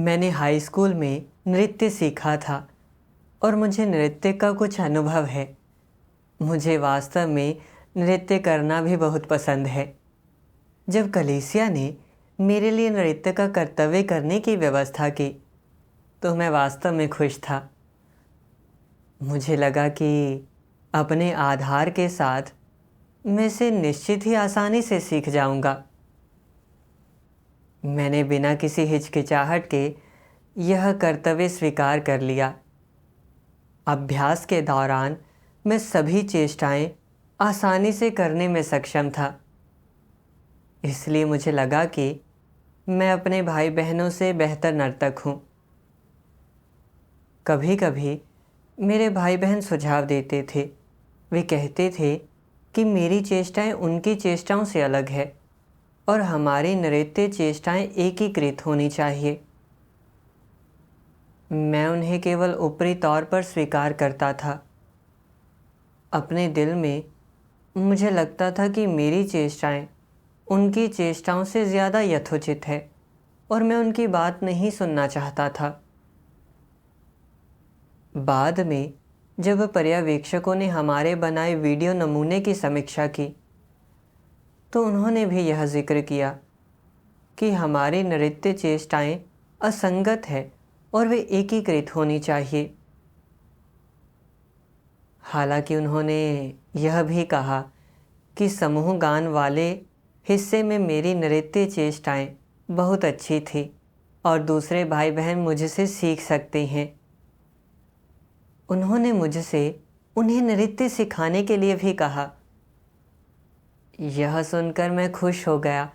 मैंने high school में नृत्य सीखा था और मुझे नृत्य का कुछ अनुभव है। मुझे वास्तव में नृत्य करना भी बहुत पसंद है। जब कलीसिया ने मेरे लिए नृत्य का कर्तव्य करने की व्यवस्था की तो मैं वास्तव में खुश था। मुझे लगा कि अपने आधार के साथ मैं इसे निश्चित ही आसानी से सीख जाऊंगा। मैंने बिना किसी हिचकिचाहट के यह कर्तव्य स्वीकार कर लिया। अभ्यास के दौरान मैं सभी चेष्टाएं आसानी से करने में सक्षम था। इसलिए मुझे लगा कि मैं अपने भाई बहनों से बेहतर नर्तक हूँ। कभी कभी मेरे भाई बहन सुझाव देते थे। वे कहते थे कि मेरी चेष्टाएं उनकी चेष्टाओं से अलग है और हमारी नृत्य चेष्टाएं एकीकृत होनी चाहिए। मैं उन्हें केवल ऊपरी तौर पर स्वीकार करता था। अपने दिल में मुझे लगता था कि मेरी चेष्टाएं उनकी चेष्टाओं से ज़्यादा यथोचित है और मैं उनकी बात नहीं सुनना चाहता था। बाद में जब पर्यवेक्षकों ने हमारे बनाए वीडियो नमूने की समीक्षा की तो उन्होंने भी यह जिक्र किया कि हमारी नृत्य चेष्टाएं असंगत है और वे एकीकृत होनी चाहिए। हालांकि उन्होंने यह भी कहा कि समूह गान वाले हिस्से में मेरी नृत्य चेष्टाएं बहुत अच्छी थी और दूसरे भाई बहन मुझसे सीख सकते हैं। उन्होंने मुझसे उन्हें नृत्य सिखाने के लिए भी कहा। यह सुनकर मैं खुश हो गया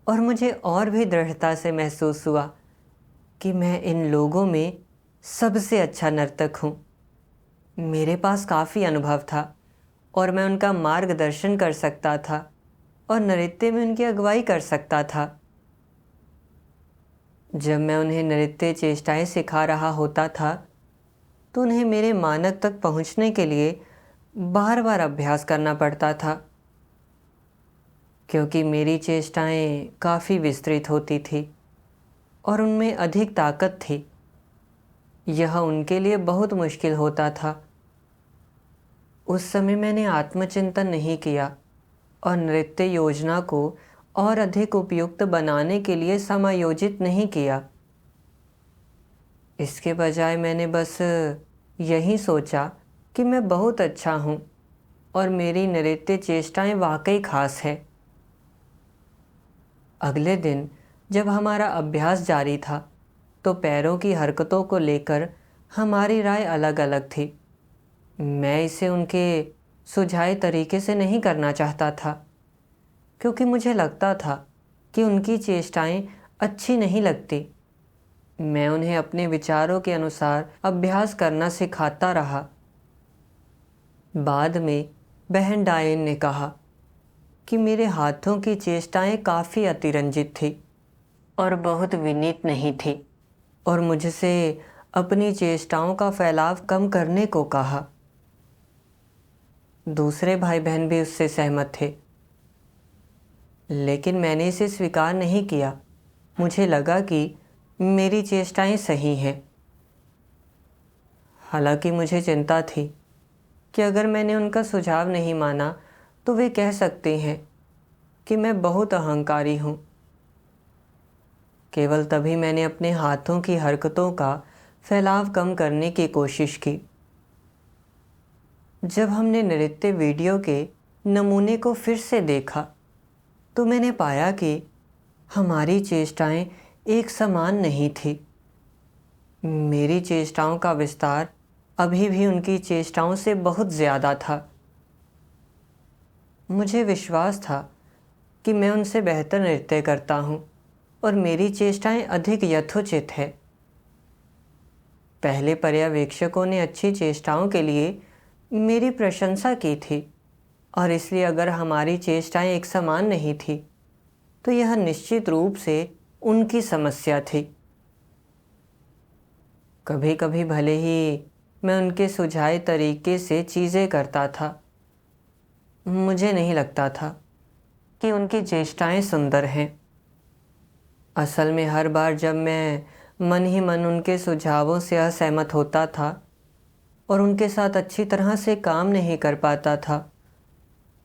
और मुझे और भी दृढ़ता से महसूस हुआ कि मैं इन लोगों में सबसे अच्छा नर्तक हूँ। मेरे पास काफ़ी अनुभव था और मैं उनका मार्गदर्शन कर सकता था और नृत्य में उनकी अगुवाई कर सकता था। जब मैं उन्हें नृत्य चेष्टाएं सिखा रहा होता था तो उन्हें मेरे मानक तक पहुंचने के लिए बार बार अभ्यास करना पड़ता था, क्योंकि मेरी चेष्टाएं काफ़ी विस्तृत होती थी और उनमें अधिक ताकत थी। यह उनके लिए बहुत मुश्किल होता था। उस समय मैंने आत्मचिंतन नहीं किया और नृत्य योजना को और अधिक उपयुक्त बनाने के लिए समायोजित नहीं किया। इसके बजाय मैंने बस यही सोचा कि मैं बहुत अच्छा हूँ और मेरी नृत्य चेष्टाएं वाकई खास है। अगले दिन जब हमारा अभ्यास जारी था तो पैरों की हरकतों को लेकर हमारी राय अलग अलग थी। मैं इसे उनके सुझाए तरीके से नहीं करना चाहता था, क्योंकि मुझे लगता था कि उनकी चेष्टाएं अच्छी नहीं लगती। मैं उन्हें अपने विचारों के अनुसार अभ्यास करना सिखाता रहा। बाद में बहन डायन ने कहा कि मेरे हाथों की चेष्टाएं काफ़ी अतिरंजित थी और बहुत विनीत नहीं थी और मुझसे अपनी चेष्टाओं का फैलाव कम करने को कहा। दूसरे भाई बहन भी उससे सहमत थे, लेकिन मैंने इसे स्वीकार नहीं किया। मुझे लगा कि मेरी चेष्टाएं सही हैं। हालांकि मुझे चिंता थी कि अगर मैंने उनका सुझाव नहीं माना तो वे कह सकते हैं कि मैं बहुत अहंकारी हूँ। केवल तभी मैंने अपने हाथों की हरकतों का फैलाव कम करने की कोशिश की। जब हमने नृत्य वीडियो के नमूने को फिर से देखा तो मैंने पाया कि हमारी चेष्टाएं एक समान नहीं थी। मेरी चेष्टाओं का विस्तार अभी भी उनकी चेष्टाओं से बहुत ज़्यादा था। मुझे विश्वास था कि मैं उनसे बेहतर नृत्य करता हूँ और मेरी चेष्टाएं अधिक यथोचित है। पहले पर्यवेक्षकों ने अच्छी चेष्टाओं के लिए मेरी प्रशंसा की थी और इसलिए अगर हमारी चेष्टाएं एक समान नहीं थी तो यह निश्चित रूप से उनकी समस्या थी। कभी कभी भले ही मैं उनके सुझाए तरीके से चीज़ें करता था, मुझे नहीं लगता था कि उनकी चेष्टाएं सुंदर हैं। असल में हर बार जब मैं मन ही मन उनके सुझावों से असहमत होता था और उनके साथ अच्छी तरह से काम नहीं कर पाता था,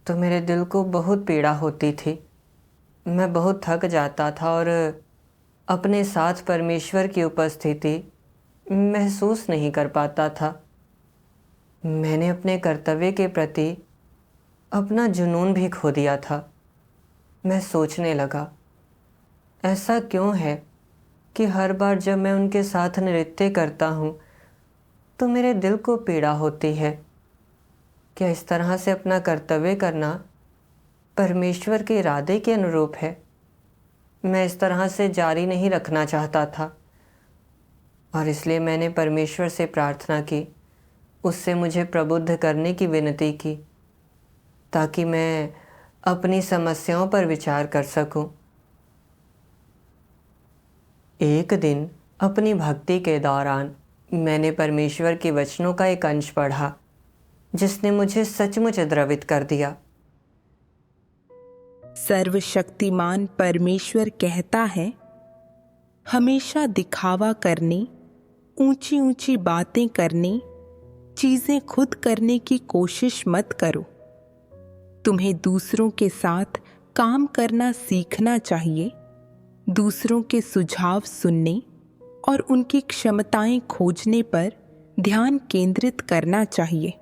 तो मेरे दिल को बहुत पीड़ा होती थी। मैं बहुत थक जाता था और अपने साथ परमेश्वर की उपस्थिति महसूस नहीं कर पाता था। मैंने अपने कर्तव्य के प्रति अपना जुनून भी खो दिया था। मैं सोचने लगा, ऐसा क्यों है कि हर बार जब मैं उनके साथ नृत्य करता हूँ तो मेरे दिल को पीड़ा होती है। क्या इस तरह से अपना कर्तव्य करना परमेश्वर के इरादे के अनुरूप है? मैं इस तरह से जारी नहीं रखना चाहता था और इसलिए मैंने परमेश्वर से प्रार्थना की, उससे मुझे प्रबुद्ध करने की विनती की ताकि मैं अपनी समस्याओं पर विचार कर सकूं। एक दिन अपनी भक्ति के दौरान मैंने परमेश्वर के वचनों का एक अंश पढ़ा जिसने मुझे सचमुच द्रवित कर दिया। सर्वशक्तिमान परमेश्वर कहता है, हमेशा दिखावा करने, ऊंची ऊंची बातें करने, चीजें खुद करने की कोशिश मत करो। तुम्हें दूसरों के साथ काम करना सीखना चाहिए, दूसरों के सुझाव सुनने और उनकी क्षमताएं खोजने पर ध्यान केंद्रित करना चाहिए।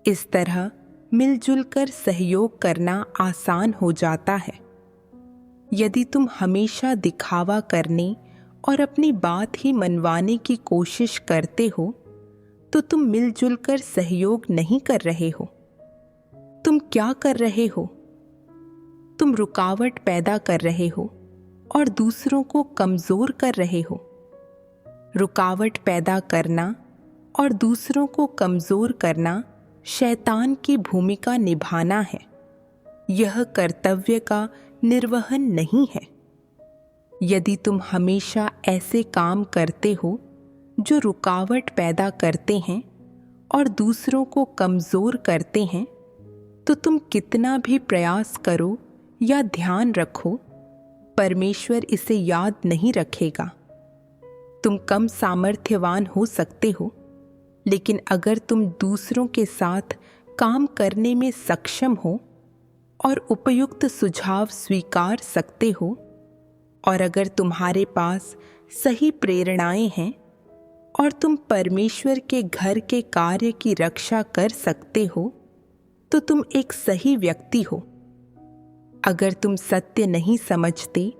इस तरह मिलजुल कर सहयोग करना आसान हो जाता है। यदि तुम हमेशा दिखावा करने और अपनी बात ही मनवाने की कोशिश करते हो तो तुम मिलजुल कर सहयोग नहीं कर रहे हो। तुम क्या कर रहे हो? तुम रुकावट पैदा कर रहे हो और दूसरों को कमजोर कर रहे हो। रुकावट पैदा करना और दूसरों को कमजोर करना शैतान की भूमिका निभाना है। यह कर्तव्य का निर्वहन नहीं है। यदि तुम हमेशा ऐसे काम करते हो जो रुकावट पैदा करते हैं और दूसरों को कमजोर करते हैं, तो तुम कितना भी प्रयास करो या ध्यान रखो, परमेश्वर इसे याद नहीं रखेगा। तुम कम सामर्थ्यवान हो सकते हो, लेकिन अगर तुम दूसरों के साथ काम करने में सक्षम हो और उपयुक्त सुझाव स्वीकार सकते हो, और अगर तुम्हारे पास सही प्रेरणाएं हैं और तुम परमेश्वर के घर के कार्य की रक्षा कर सकते हो, तो तुम एक सही व्यक्ति हो। अगर तुम सत्य नहीं समझते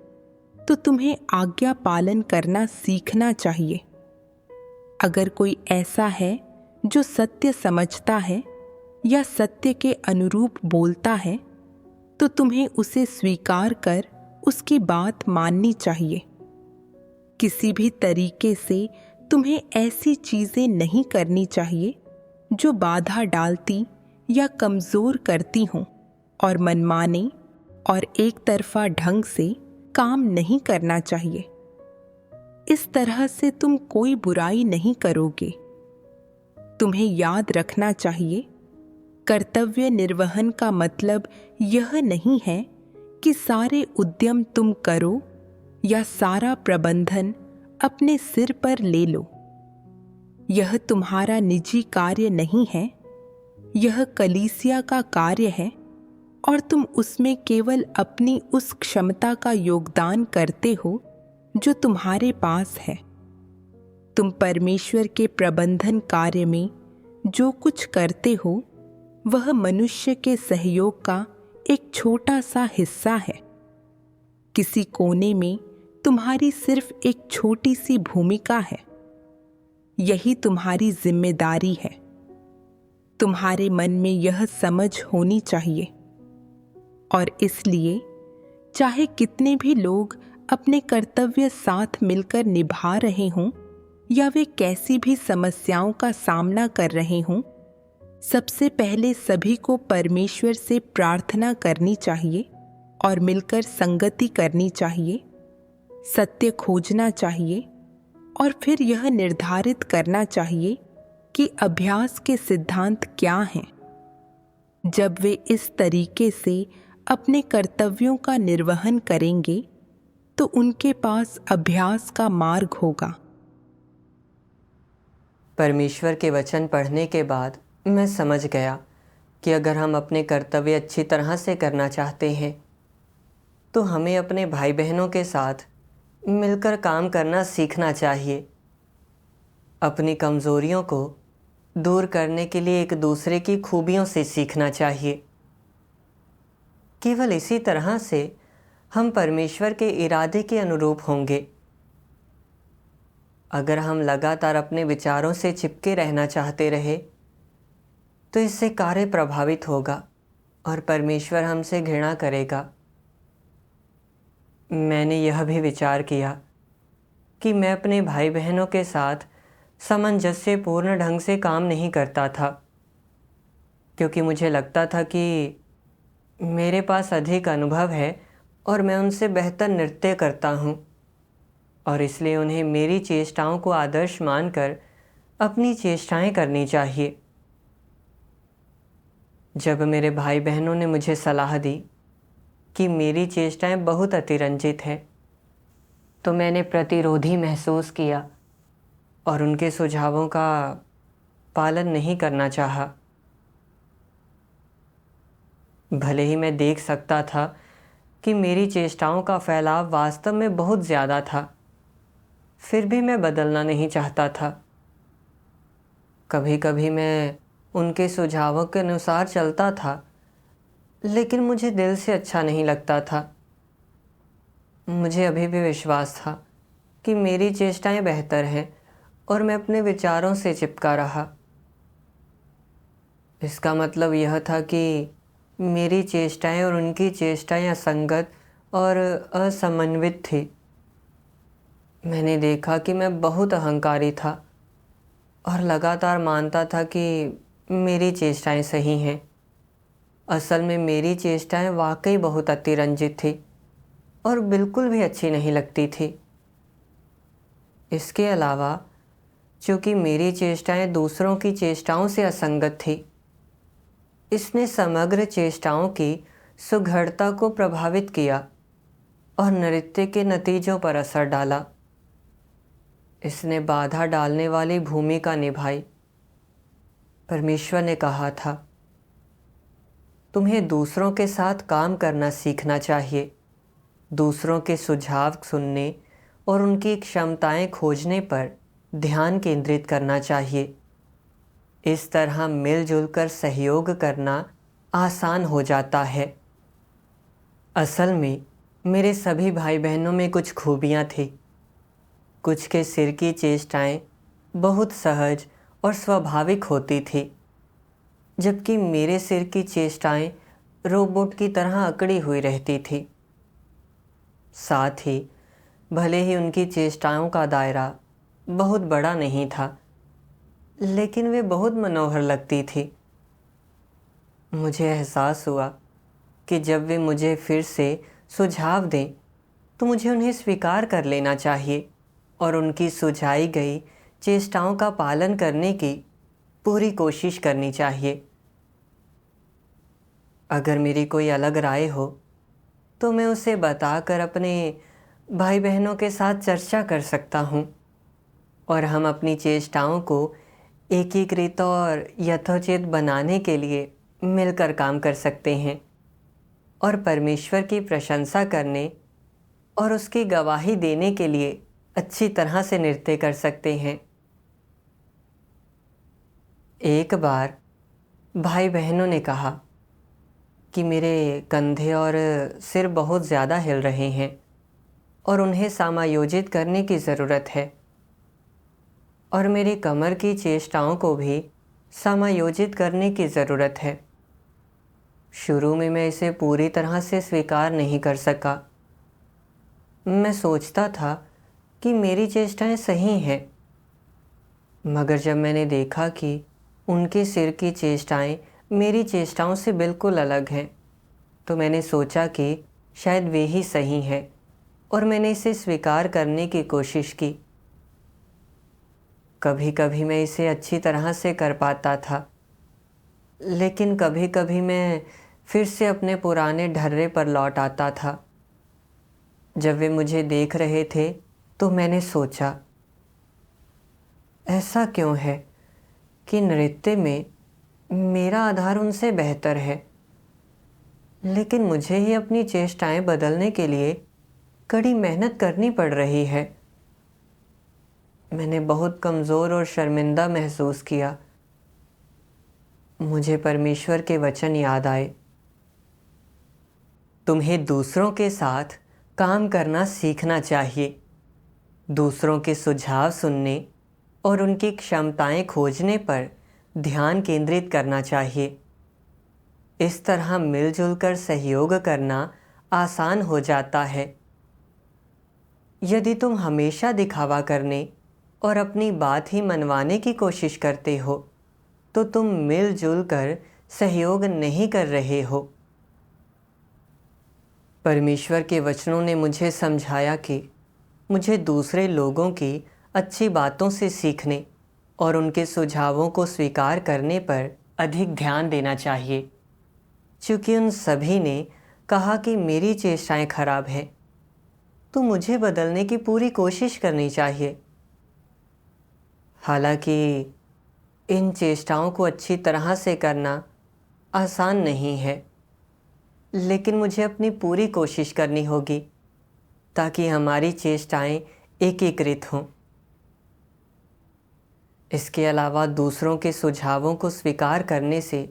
तो तुम्हें आज्ञा पालन करना सीखना चाहिए। अगर कोई ऐसा है जो सत्य समझता है या सत्य के अनुरूप बोलता है, तो तुम्हें उसे स्वीकार कर उसकी बात माननी चाहिए। किसी भी तरीके से तुम्हें ऐसी चीजें नहीं करनी चाहिए जो बाधा डालती या कमजोर करती हों, और मनमाने और एक तरफा ढंग से काम नहीं करना चाहिए। इस तरह से तुम कोई बुराई नहीं करोगे। तुम्हें याद रखना चाहिए, कर्तव्य निर्वहन का मतलब यह नहीं है कि सारे उद्यम तुम करो या सारा प्रबंधन अपने सिर पर ले लो। यह तुम्हारा निजी कार्य नहीं है, यह कलीसिया का कार्य है और तुम उसमें केवल अपनी उस क्षमता का योगदान करते हो जो तुम्हारे पास है। तुम परमेश्वर के प्रबंधन कार्य में जो कुछ करते हो वह मनुष्य के सहयोग का एक छोटा सा हिस्सा है। किसी कोने में तुम्हारी सिर्फ एक छोटी सी भूमिका है। यही तुम्हारी जिम्मेदारी है। तुम्हारे मन में यह समझ होनी चाहिए, और इसलिए चाहे कितने भी लोग अपने कर्तव्य साथ मिलकर निभा रहे हों या वे कैसी भी समस्याओं का सामना कर रहे हों, सबसे पहले सभी को परमेश्वर से प्रार्थना करनी चाहिए और मिलकर संगति करनी चाहिए, सत्य खोजना चाहिए और फिर यह निर्धारित करना चाहिए कि अभ्यास के सिद्धांत क्या हैं। जब वे इस तरीके से अपने कर्तव्यों का निर्वहन करेंगे, तो उनके पास अभ्यास का मार्ग होगा। परमेश्वर के वचन पढ़ने के बाद मैं समझ गया कि अगर हम अपने कर्तव्य अच्छी तरह से करना चाहते हैं तो हमें अपने भाई बहनों के साथ मिलकर काम करना सीखना चाहिए। अपनी कमज़ोरियों को दूर करने के लिए एक दूसरे की खूबियों से सीखना चाहिए। केवल इसी तरह से हम परमेश्वर के इरादे के अनुरूप होंगे। अगर हम लगातार अपने विचारों से चिपके रहना चाहते रहे तो इससे कार्य प्रभावित होगा और परमेश्वर हमसे घृणा करेगा। मैंने यह भी विचार किया कि मैं अपने भाई बहनों के साथ सामंजस्यपूर्ण ढंग से काम नहीं करता था, क्योंकि मुझे लगता था कि मेरे पास अधिक अनुभव है और मैं उनसे बेहतर नृत्य करता हूँ और इसलिए उन्हें मेरी चेष्टाओं को आदर्श मानकर अपनी चेष्टाएं करनी चाहिए। जब मेरे भाई बहनों ने मुझे सलाह दी कि मेरी चेष्टाएं बहुत अतिरंजित हैं, तो मैंने प्रतिरोधी महसूस किया और उनके सुझावों का पालन नहीं करना चाहा। भले ही मैं देख सकता था कि मेरी चेष्टाओं का फैलाव वास्तव में बहुत ज़्यादा था, फिर भी मैं बदलना नहीं चाहता था। कभी कभी मैं उनके सुझावों के अनुसार चलता था, लेकिन मुझे दिल से अच्छा नहीं लगता था। मुझे अभी भी विश्वास था कि मेरी चेष्टाएं बेहतर हैं और मैं अपने विचारों से चिपका रहा। इसका मतलब यह था कि मेरी चेष्टाएं और उनकी चेष्टाएं असंगत और असमन्वित थी। मैंने देखा कि मैं बहुत अहंकारी था और लगातार मानता था कि मेरी चेष्टाएं सही हैं। असल में मेरी चेष्टाएं वाकई बहुत अतिरंजित थी और बिल्कुल भी अच्छी नहीं लगती थी। इसके अलावा चूँकि मेरी चेष्टाएं दूसरों की चेष्टाओं से असंगत थी, इसने समग्र चेष्टाओं की सुघड़ता को प्रभावित किया और नृत्य के नतीजों पर असर डाला। इसने बाधा डालने वाली भूमिका निभाई। परमेश्वर ने कहा था, तुम्हें दूसरों के साथ काम करना सीखना चाहिए, दूसरों के सुझाव सुनने और उनकी क्षमताएं खोजने पर ध्यान केंद्रित करना चाहिए। इस तरह मिलजुल कर सहयोग करना आसान हो जाता है। असल में मेरे सभी भाई बहनों में कुछ खूबियाँ थी। कुछ के सिर की चेष्टाएं बहुत सहज और स्वाभाविक होती थी, जबकि मेरे सिर की चेष्टाएं रोबोट की तरह अकड़ी हुई रहती थी। साथ ही भले ही उनकी चेष्टाओं का दायरा बहुत बड़ा नहीं था, लेकिन वे बहुत मनोहर लगती थी। मुझे एहसास हुआ कि जब वे मुझे फिर से सुझाव दें तो मुझे उन्हें स्वीकार कर लेना चाहिए और उनकी सुझाई गई चेष्टाओं का पालन करने की पूरी कोशिश करनी चाहिए। अगर मेरी कोई अलग राय हो तो मैं उसे बताकर अपने भाई बहनों के साथ चर्चा कर सकता हूँ और हम अपनी चेष्टाओं को एकीकृत और यथोचित बनाने के लिए मिलकर काम कर सकते हैं और परमेश्वर की प्रशंसा करने और उसकी गवाही देने के लिए अच्छी तरह से नृत्य कर सकते हैं। एक बार भाई बहनों ने कहा कि मेरे कंधे और सिर बहुत ज़्यादा हिल रहे हैं और उन्हें समायोजित करने की ज़रूरत है और मेरी कमर की चेष्टाओं को भी समायोजित करने की ज़रूरत है। शुरू में मैं इसे पूरी तरह से स्वीकार नहीं कर सका। मैं सोचता था कि मेरी चेष्टाएं सही हैं, मगर जब मैंने देखा कि उनके सिर की चेष्टाएं मेरी चेष्टाओं से बिल्कुल अलग हैं, तो मैंने सोचा कि शायद वे ही सही हैं और मैंने इसे स्वीकार करने की कोशिश की। कभी कभी मैं इसे अच्छी तरह से कर पाता था, लेकिन कभी कभी मैं फिर से अपने पुराने ढर्रे पर लौट आता था। जब वे मुझे देख रहे थे तो मैंने सोचा, ऐसा क्यों है कि नृत्य में मेरा आधार उनसे बेहतर है, लेकिन मुझे ही अपनी चेष्टाएं बदलने के लिए कड़ी मेहनत करनी पड़ रही है। मैंने बहुत कमज़ोर और शर्मिंदा महसूस किया। मुझे परमेश्वर के वचन याद आए, तुम्हें दूसरों के साथ काम करना सीखना चाहिए। दूसरों के सुझाव सुनने और उनकी क्षमताएं खोजने पर ध्यान केंद्रित करना चाहिए। इस तरह मिलजुल कर सहयोग करना आसान हो जाता है। यदि तुम हमेशा दिखावा करने और अपनी बात ही मनवाने की कोशिश करते हो तो तुम मिलजुल कर सहयोग नहीं कर रहे हो। परमेश्वर के वचनों ने मुझे समझाया कि मुझे दूसरे लोगों की अच्छी बातों से सीखने और उनके सुझावों को स्वीकार करने पर अधिक ध्यान देना चाहिए। चूँकि उन सभी ने कहा कि मेरी चेष्टाएं खराब हैं, तो मुझे बदलने की पूरी कोशिश करनी चाहिए। हालांकि इन चेष्टाओं को अच्छी तरह से करना आसान नहीं है, लेकिन मुझे अपनी पूरी कोशिश करनी होगी ताकि हमारी चेष्टाएं एकीकृत हों। इसके अलावा दूसरों के सुझावों को स्वीकार करने से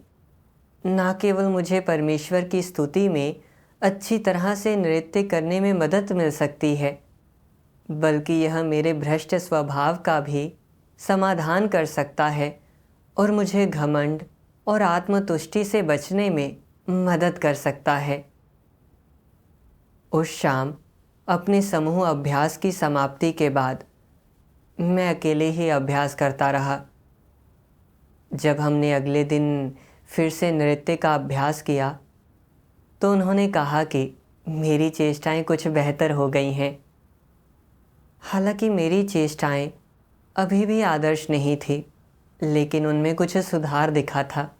न केवल मुझे परमेश्वर की स्तुति में अच्छी तरह से नृत्य करने में मदद मिल सकती है, बल्कि यह मेरे भ्रष्ट स्वभाव का भी समाधान कर सकता है और मुझे घमंड और आत्मतुष्टि से बचने में मदद कर सकता है। उस शाम अपने समूह अभ्यास की समाप्ति के बाद मैं अकेले ही अभ्यास करता रहा। जब हमने अगले दिन फिर से नृत्य का अभ्यास किया तो उन्होंने कहा कि मेरी चेष्टाएं कुछ बेहतर हो गई हैं। हालांकि मेरी चेष्टाएं अभी भी आदर्श नहीं थी, लेकिन उनमें कुछ सुधार दिखा था।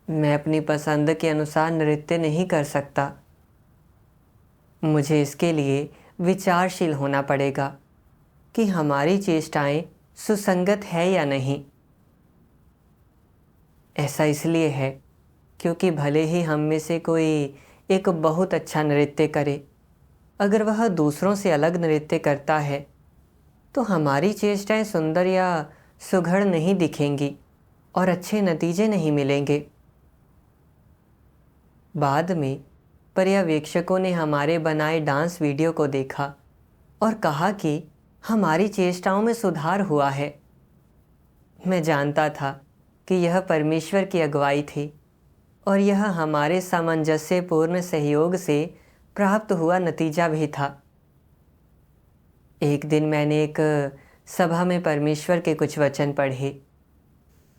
मैं अपनी पसंद के अनुसार नृत्य नहीं कर सकता। मुझे इसके लिए विचारशील होना पड़ेगा कि हमारी चेष्टाएं सुसंगत है या नहीं। ऐसा इसलिए है क्योंकि भले ही हम में से कोई एक बहुत अच्छा नृत्य करे, अगर वह दूसरों से अलग नृत्य करता है तो हमारी चेष्टाएं सुंदर या सुघड़ नहीं दिखेंगी और अच्छे नतीजे नहीं मिलेंगे। बाद में पर्यवेक्षकों ने हमारे बनाए डांस वीडियो को देखा और कहा कि हमारी चेष्टाओं में सुधार हुआ है। मैं जानता था कि यह परमेश्वर की अगुवाई थी और यह हमारे सामंजस्यपूर्ण सहयोग से प्राप्त हुआ नतीजा भी था। एक दिन मैंने एक सभा में परमेश्वर के कुछ वचन पढ़े,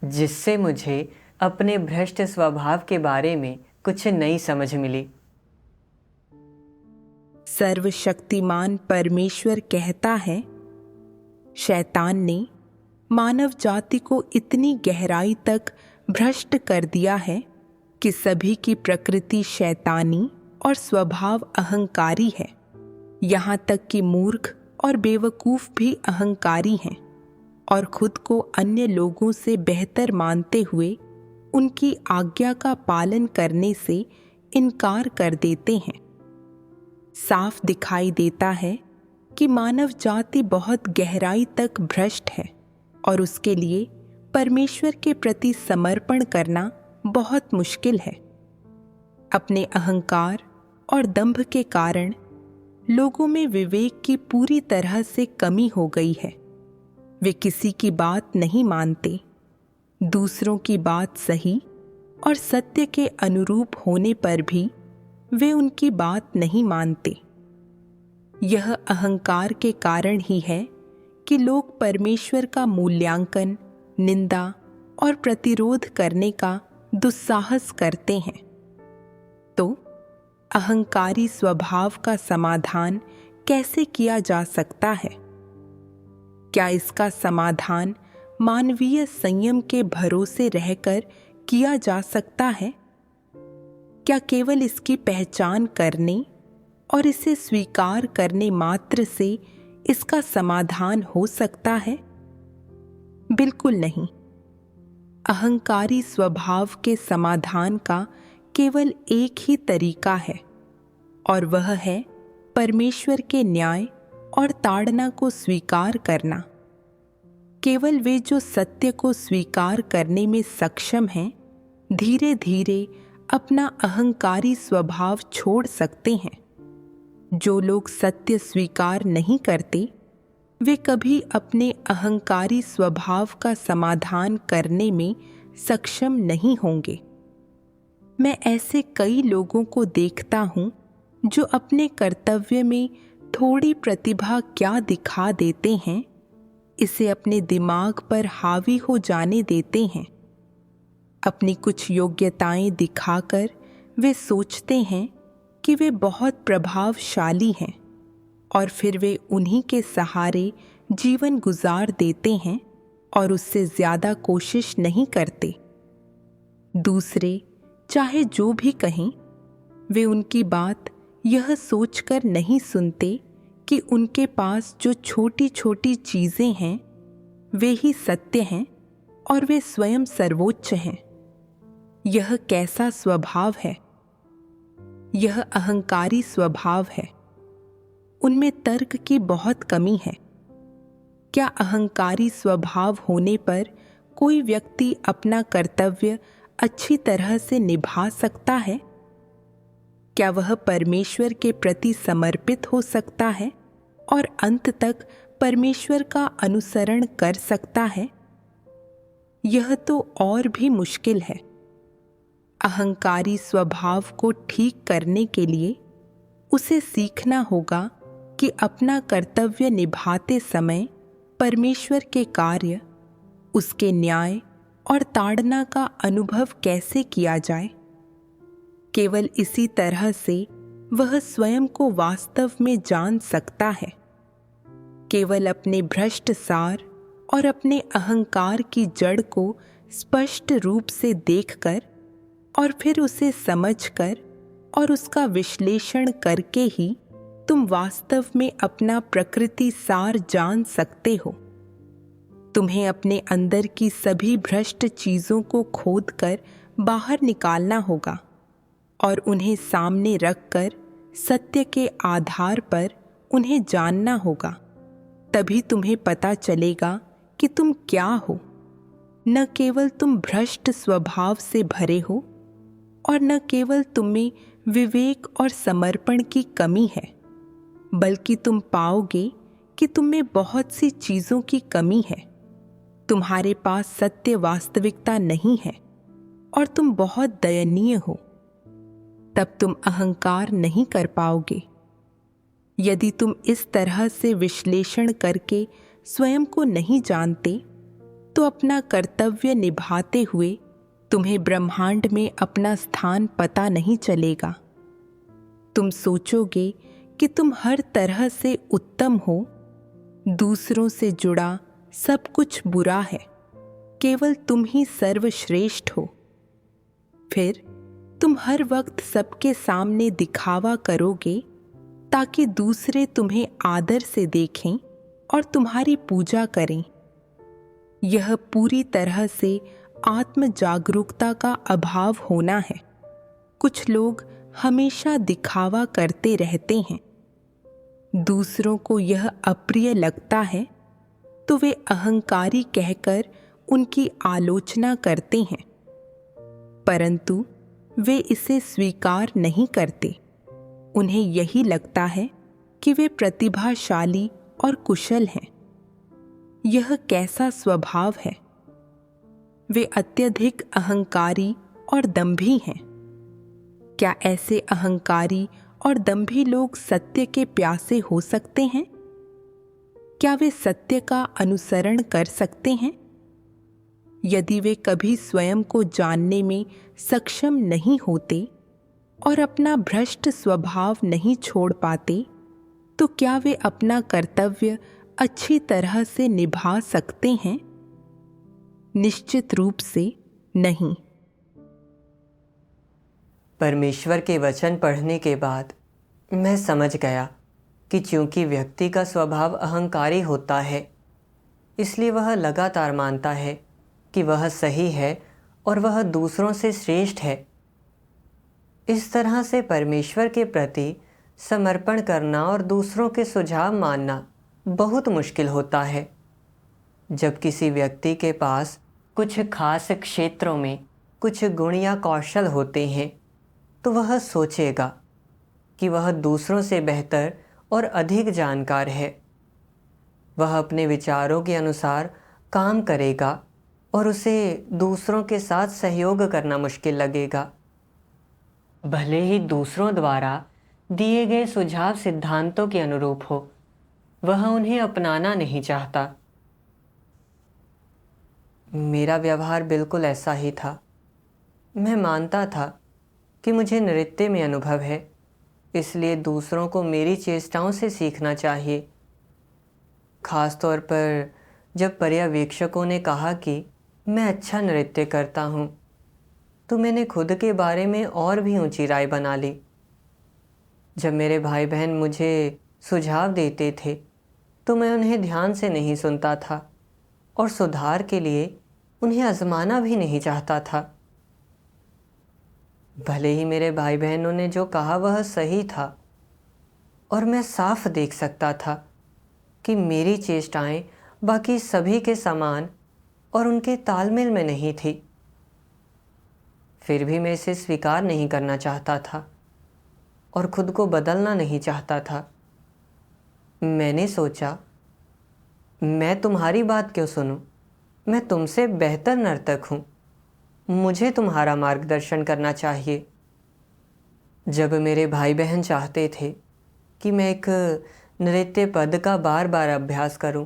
जिससे मुझे अपने भ्रष्ट स्वभाव के बारे में कुछ नई समझ मिली। सर्वशक्तिमान परमेश्वर कहता है, शैतान ने मानव जाति को इतनी गहराई तक भ्रष्ट कर दिया है कि सभी की प्रकृति शैतानी और स्वभाव अहंकारी है। यहाँ तक कि मूर्ख और बेवकूफ़ भी अहंकारी हैं और खुद को अन्य लोगों से बेहतर मानते हुए उनकी आज्ञा का पालन करने से इनकार कर देते हैं। साफ दिखाई देता है कि मानव जाति बहुत गहराई तक भ्रष्ट है और उसके लिए परमेश्वर के प्रति समर्पण करना बहुत मुश्किल है। अपने अहंकार और दंभ के कारण लोगों में विवेक की पूरी तरह से कमी हो गई है। वे किसी की बात नहीं मानते, दूसरों की बात सही और सत्य के अनुरूप होने पर भी वे उनकी बात नहीं मानते। यह अहंकार के कारण ही है कि लोग परमेश्वर का मूल्यांकन, निंदा और प्रतिरोध करने का दुस्साहस करते हैं। तो अहंकारी स्वभाव का समाधान कैसे किया जा सकता है? क्या इसका समाधान मानवीय संयम के भरोसे रहकर किया जा सकता है? क्या केवल इसकी पहचान करने और इसे स्वीकार करने मात्र से इसका समाधान हो सकता है? बिल्कुल नहीं। अहंकारी स्वभाव के समाधान का केवल एक ही तरीका है, और वह है परमेश्वर के न्याय और ताड़ना को स्वीकार करना। केवल वे जो सत्य को स्वीकार करने में सक्षम हैं, धीरे धीरे अपना अहंकारी स्वभाव छोड़ सकते हैं। जो लोग सत्य स्वीकार नहीं करते, वे कभी अपने अहंकारी स्वभाव का समाधान करने में सक्षम नहीं होंगे। मैं ऐसे कई लोगों को देखता हूँ जो अपने कर्तव्य में थोड़ी प्रतिभा क्या दिखा देते हैं, इसे अपने दिमाग पर हावी हो जाने देते हैं। अपनी कुछ योग्यताएं दिखाकर वे सोचते हैं कि वे बहुत प्रभावशाली हैं, और फिर वे उन्हीं के सहारे जीवन गुजार देते हैं और उससे ज़्यादा कोशिश नहीं करते। दूसरे चाहे जो भी कहें, वे उनकी बात यह सोचकर नहीं सुनते कि उनके पास जो छोटी छोटी चीज़ें हैं वे ही सत्य हैं और वे स्वयं सर्वोच्च हैं। यह कैसा स्वभाव है? यह अहंकारी स्वभाव है। उनमें तर्क की बहुत कमी है। क्या अहंकारी स्वभाव होने पर कोई व्यक्ति अपना कर्तव्य अच्छी तरह से निभा सकता है? क्या वह परमेश्वर के प्रति समर्पित हो सकता है और अंत तक परमेश्वर का अनुसरण कर सकता है? यह तो और भी मुश्किल है। अहंकारी स्वभाव को ठीक करने के लिए उसे सीखना होगा कि अपना कर्तव्य निभाते समय परमेश्वर के कार्य, उसके न्याय और ताड़ना का अनुभव कैसे किया जाए। केवल इसी तरह से वह स्वयं को वास्तव में जान सकता है। केवल अपने भ्रष्ट सार और अपने अहंकार की जड़ को स्पष्ट रूप से देखकर और फिर उसे समझकर और उसका विश्लेषण करके ही तुम वास्तव में अपना प्रकृति सार जान सकते हो। तुम्हें अपने अंदर की सभी भ्रष्ट चीज़ों को खोदकर बाहर निकालना होगा और उन्हें सामने रखकर सत्य के आधार पर उन्हें जानना होगा। तभी तुम्हें पता चलेगा कि तुम क्या हो। न केवल तुम भ्रष्ट स्वभाव से भरे हो और न केवल तुम्हें विवेक और समर्पण की कमी है, बल्कि तुम पाओगे कि तुम्हें बहुत सी चीज़ों की कमी है। तुम्हारे पास सत्य वास्तविकता नहीं है और तुम बहुत दयनीय हो। तब तुम अहंकार नहीं कर पाओगे। यदि तुम इस तरह से विश्लेषण करके स्वयं को नहीं जानते, तो अपना कर्तव्य निभाते हुए तुम्हें ब्रह्मांड में अपना स्थान पता नहीं चलेगा। तुम सोचोगे कि तुम हर तरह से उत्तम हो, दूसरों से जुड़ा सब कुछ बुरा है, केवल तुम ही सर्वश्रेष्ठ हो। फिर तुम हर वक्त सबके सामने दिखावा करोगे ताकि दूसरे तुम्हें आदर से देखें और तुम्हारी पूजा करें। यह पूरी तरह से आत्म जागरूकता का अभाव होना है। कुछ लोग हमेशा दिखावा करते रहते हैं। दूसरों को यह अप्रिय लगता है तो वे अहंकारी कहकर उनकी आलोचना करते हैं, परंतु वे इसे स्वीकार नहीं करते। उन्हें यही लगता है कि वे प्रतिभाशाली और कुशल हैं। यह कैसा स्वभाव है? वे अत्यधिक अहंकारी और दंभी हैं। क्या ऐसे अहंकारी और दंभी लोग सत्य के प्यासे हो सकते हैं? क्या वे सत्य का अनुसरण कर सकते हैं? यदि वे कभी स्वयं को जानने में सक्षम नहीं होते और अपना भ्रष्ट स्वभाव नहीं छोड़ पाते, तो क्या वे अपना कर्तव्य अच्छी तरह से निभा सकते हैं? निश्चित रूप से नहीं। परमेश्वर के वचन पढ़ने के बाद मैं समझ गया कि चूंकि व्यक्ति का स्वभाव अहंकारी होता है, इसलिए वह लगातार मानता है कि वह सही है और वह दूसरों से श्रेष्ठ है। इस तरह से परमेश्वर के प्रति समर्पण करना और दूसरों के सुझाव मानना बहुत मुश्किल होता है। जब किसी व्यक्ति के पास कुछ खास क्षेत्रों में कुछ गुण या कौशल होते हैं, तो वह सोचेगा कि वह दूसरों से बेहतर और अधिक जानकार है। वह अपने विचारों के अनुसार काम करेगा और उसे दूसरों के साथ सहयोग करना मुश्किल लगेगा। भले ही दूसरों द्वारा दिए गए सुझाव सिद्धांतों के अनुरूप हो, वह उन्हें अपनाना नहीं चाहता। मेरा व्यवहार बिल्कुल ऐसा ही था। मैं मानता था कि मुझे नृत्य में अनुभव है, इसलिए दूसरों को मेरी चेष्टाओं से सीखना चाहिए। खास तौर पर जब पर्यवेक्षकों ने कहा कि मैं अच्छा नृत्य करता हूँ, तो मैंने खुद के बारे में और भी ऊंची राय बना ली। जब मेरे भाई बहन मुझे सुझाव देते थे, तो मैं उन्हें ध्यान से नहीं सुनता था और सुधार के लिए उन्हें आजमाना भी नहीं चाहता था। भले ही मेरे भाई बहनों ने जो कहा वह सही था और मैं साफ देख सकता था कि मेरी चेष्टाएं बाकी सभी के समान और उनके तालमेल में नहीं थी। फिर भी मैं इसे स्वीकार नहीं करना चाहता था और खुद को बदलना नहीं चाहता था। मैंने सोचा, मैं तुम्हारी बात क्यों सुनूं? मैं तुमसे बेहतर नर्तक हूँ, मुझे तुम्हारा मार्गदर्शन करना चाहिए। जब मेरे भाई बहन चाहते थे कि मैं एक नृत्य पद का बार बार अभ्यास करूं,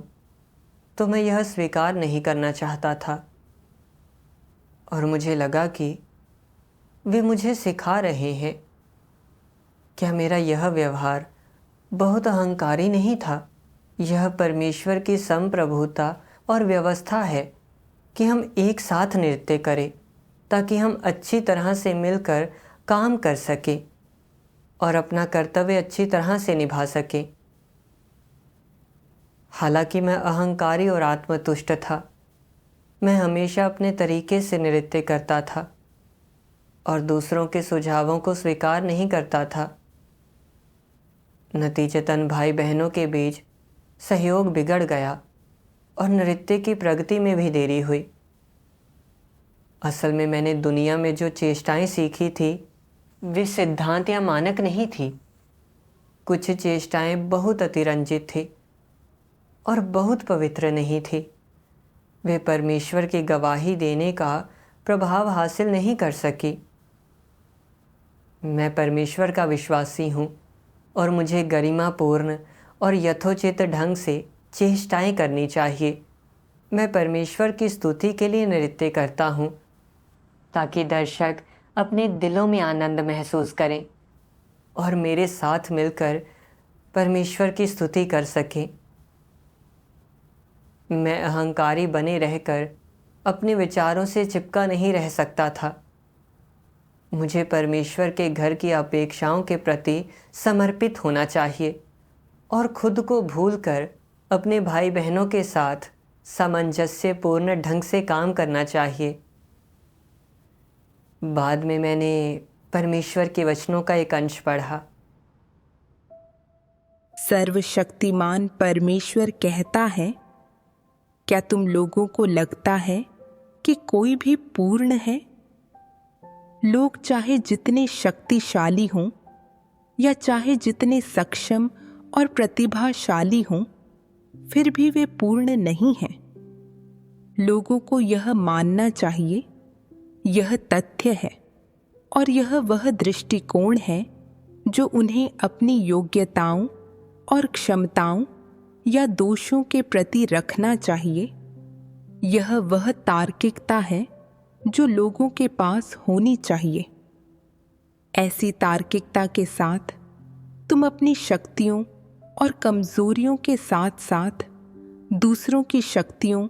तो मैं यह स्वीकार नहीं करना चाहता था और मुझे लगा कि वे मुझे सिखा रहे हैं। क्या मेरा यह व्यवहार बहुत अहंकारी नहीं था? यह परमेश्वर की संप्रभुता और व्यवस्था है कि हम एक साथ नृत्य करें ताकि हम अच्छी तरह से मिलकर काम कर सकें और अपना कर्तव्य अच्छी तरह से निभा सकें। हालांकि मैं अहंकारी और आत्मतुष्ट था, मैं हमेशा अपने तरीके से नृत्य करता था और दूसरों के सुझावों को स्वीकार नहीं करता था। नतीजतन भाई बहनों के बीच सहयोग बिगड़ गया और नृत्य की प्रगति में भी देरी हुई। असल में मैंने दुनिया में जो चेष्टाएं सीखी थी, वे सिद्धांत या मानक नहीं थी। कुछ चेष्टाएं बहुत अतिरंजित थी और बहुत पवित्र नहीं थी। वे परमेश्वर की गवाही देने का प्रभाव हासिल नहीं कर सकी। मैं परमेश्वर का विश्वासी हूँ और मुझे गरिमापूर्ण और यथोचित ढंग से चेष्टाएं करनी चाहिए। मैं परमेश्वर की स्तुति के लिए नृत्य करता हूँ ताकि दर्शक अपने दिलों में आनंद महसूस करें और मेरे साथ मिलकर परमेश्वर की स्तुति कर सकें। मैं अहंकारी बने रहकर अपने विचारों से चिपका नहीं रह सकता था। मुझे परमेश्वर के घर की अपेक्षाओं के प्रति समर्पित होना चाहिए और खुद को भूलकर अपने भाई बहनों के साथ सामंजस्यपूर्ण ढंग से काम करना चाहिए। बाद में मैंने परमेश्वर के वचनों का एक अंश पढ़ा। सर्वशक्तिमान परमेश्वर कहता है, क्या तुम लोगों को लगता है कि कोई भी पूर्ण है? लोग चाहे जितने शक्तिशाली हों या चाहे जितने सक्षम और प्रतिभाशाली हों, फिर भी वे पूर्ण नहीं हैं। लोगों को यह मानना चाहिए, यह तथ्य है और यह वह दृष्टिकोण है जो उन्हें अपनी योग्यताओं और क्षमताओं या दोषों के प्रति रखना चाहिए। यह वह तार्किकता है जो लोगों के पास होनी चाहिए। ऐसी तार्किकता के साथ तुम अपनी शक्तियों और कमजोरियों के साथ साथ दूसरों की शक्तियों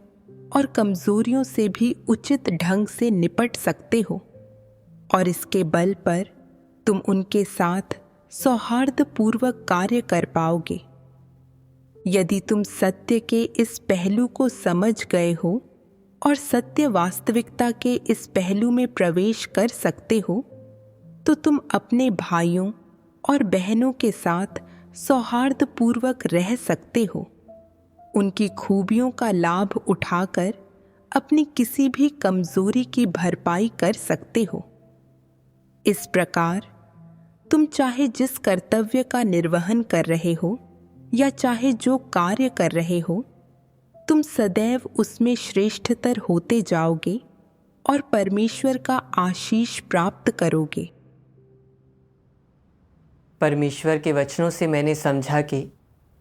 और कमजोरियों से भी उचित ढंग से निपट सकते हो और इसके बल पर तुम उनके साथ सौहार्दपूर्वक कार्य कर पाओगे। यदि तुम सत्य के इस पहलू को समझ गए हो और सत्य वास्तविकता के इस पहलू में प्रवेश कर सकते हो, तो तुम अपने भाइयों और बहनों के साथ सौहार्दपूर्वक रह सकते हो। उनकी खूबियों का लाभ उठाकर अपनी किसी भी कमजोरी की भरपाई कर सकते हो। इस प्रकार तुम चाहे जिस कर्तव्य का निर्वहन कर रहे हो या चाहे जो कार्य कर रहे हो, तुम सदैव उसमें श्रेष्ठतर होते जाओगे और परमेश्वर का आशीष प्राप्त करोगे। परमेश्वर के वचनों से मैंने समझा कि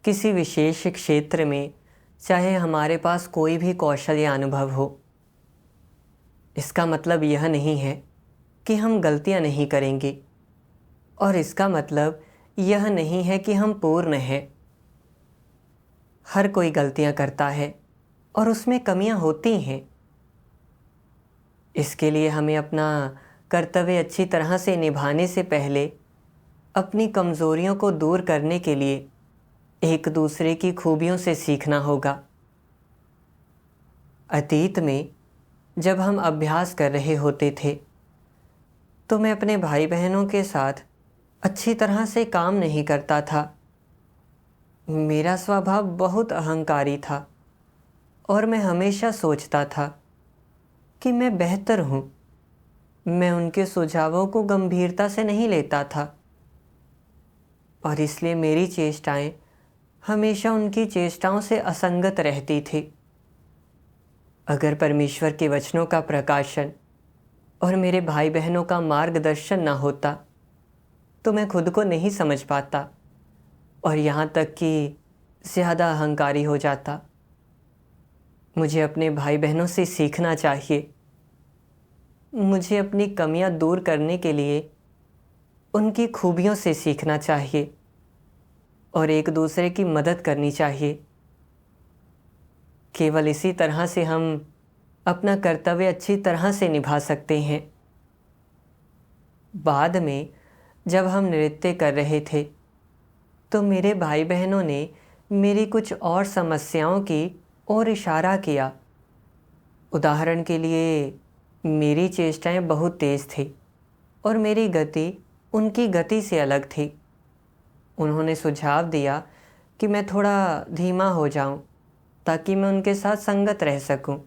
किसी विशेष क्षेत्र में चाहे हमारे पास कोई भी कौशल या अनुभव हो, इसका मतलब यह नहीं है कि हम गलतियां नहीं करेंगे, और इसका मतलब यह नहीं है कि हम पूर्ण हैं। हर कोई गलतियां करता है और उसमें कमियां होती हैं। इसके लिए हमें अपना कर्तव्य अच्छी तरह से निभाने से पहले अपनी कमज़ोरियों को दूर करने के लिए एक दूसरे की खूबियों से सीखना होगा। अतीत में जब हम अभ्यास कर रहे होते थे तो मैं अपने भाई बहनों के साथ अच्छी तरह से काम नहीं करता था। मेरा स्वभाव बहुत अहंकारी था और मैं हमेशा सोचता था कि मैं बेहतर हूँ। मैं उनके सुझावों को गंभीरता से नहीं लेता था और इसलिए मेरी चेष्टाएं हमेशा उनकी चेष्टाओं से असंगत रहती थी। अगर परमेश्वर के वचनों का प्रकाशन और मेरे भाई बहनों का मार्गदर्शन ना होता तो मैं खुद को नहीं समझ पाता और यहाँ तक कि ज़्यादा अहंकारी हो जाता। मुझे अपने भाई बहनों से सीखना चाहिए। मुझे अपनी कमियां दूर करने के लिए उनकी खूबियों से सीखना चाहिए और एक दूसरे की मदद करनी चाहिए। केवल इसी तरह से हम अपना कर्तव्य अच्छी तरह से निभा सकते हैं। बाद में जब हम नृत्य कर रहे थे तो मेरे भाई बहनों ने मेरी कुछ और समस्याओं की ओर इशारा किया। उदाहरण के लिए, मेरी चेष्टाएं बहुत तेज़ थी और मेरी गति उनकी गति से अलग थी। उन्होंने सुझाव दिया कि मैं थोड़ा धीमा हो जाऊं ताकि मैं उनके साथ संगत रह सकूं।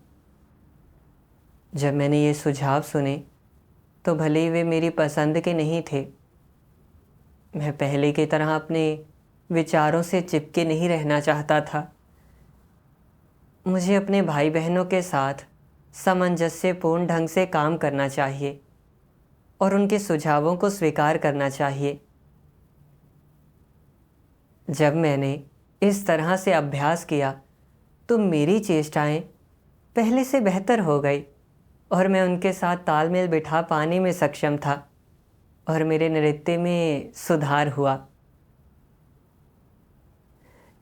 जब मैंने ये सुझाव सुने तो भले ही वे मेरी पसंद के नहीं थे, मैं पहले की तरह अपने विचारों से चिपके नहीं रहना चाहता था। मुझे अपने भाई बहनों के साथ सामंजस्यपूर्ण ढंग से काम करना चाहिए और उनके सुझावों को स्वीकार करना चाहिए। जब मैंने इस तरह से अभ्यास किया तो मेरी चेष्टाएं पहले से बेहतर हो गई और मैं उनके साथ तालमेल बिठा पाने में सक्षम था और मेरे नृत्य में सुधार हुआ।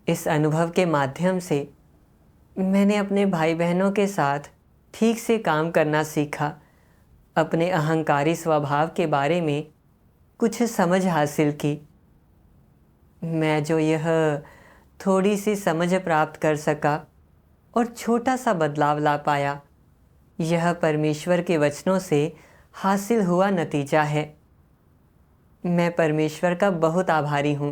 इस अनुभव के माध्यम से मैंने अपने भाई बहनों के साथ ठीक से काम करना सीखा। अपने अहंकारी स्वभाव के बारे में कुछ समझ हासिल की। मैं जो यह थोड़ी सी समझ प्राप्त कर सका और छोटा सा बदलाव ला पाया, यह परमेश्वर के वचनों से हासिल हुआ नतीजा है। मैं परमेश्वर का बहुत आभारी हूँ।